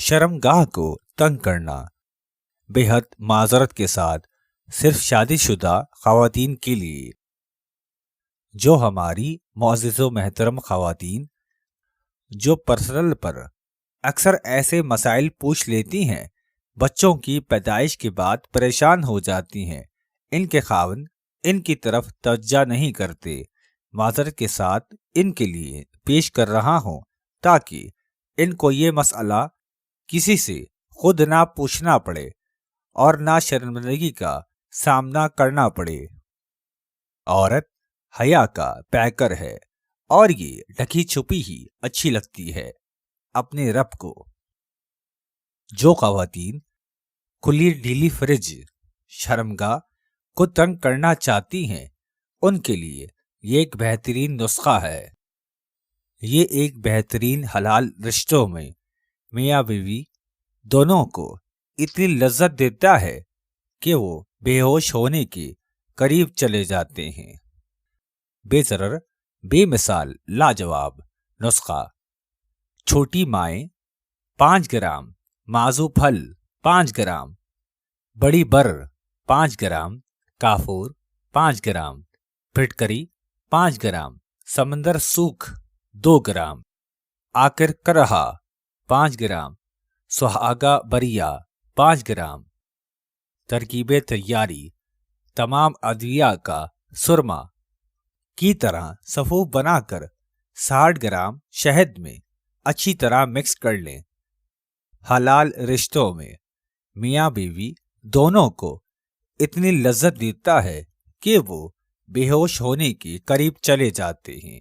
شرمگاہ کو تنگ کرنا بے حد معذرت کے ساتھ صرف شادی شدہ خواتین کے لیے۔ جو ہماری معزز و محترم خواتین جو پرسنل پر اکثر ایسے مسائل پوچھ لیتی ہیں، بچوں کی پیدائش کے بعد پریشان ہو جاتی ہیں، ان کے خاوند ان کی طرف توجہ نہیں کرتے، معذرت کے ساتھ ان کے لیے پیش کر رہا ہوں تاکہ ان کو یہ مسئلہ کسی سے خود نہ پوچھنا پڑے اور نہ شرمندگی کا سامنا کرنا پڑے۔ عورت حیا کا پیکر ہے اور یہ ڈھکی چھپی ہی اچھی لگتی ہے اپنے رب کو۔ جو خواتین کھلی ڈھیلی فریج شرمگاہ کو تنگ کرنا چاہتی ہیں، ان کے لیے یہ ایک بہترین نسخہ ہے۔ یہ ایک بہترین حلال رشتوں میں میاں بیوی دونوں کو اتنی لذت دیتا ہے کہ وہ بے ہوش ہونے کے قریب چلے جاتے ہیں۔ بے ضرر بے مثال لاجواب نسخہ: چھوٹی مائع 5 گرام، معزو پھل 5 گرام، بڑی بر 5 گرام، کافور 5 گرام، پھٹکری 5 گرام، سمندر سوکھ 2 گرام، آکر کرہا 5 گرام، سہاگا بریا 5 گرام۔ ترکیب تیاری: تمام ادویہ کا سرما کی طرح صفوف بنا کر 60 گرام شہد میں اچھی طرح مکس کر لیں۔ حلال رشتوں میں میاں بیوی دونوں کو اتنی لذت دیتا ہے کہ وہ بے ہوش ہونے کے قریب چلے جاتے ہیں۔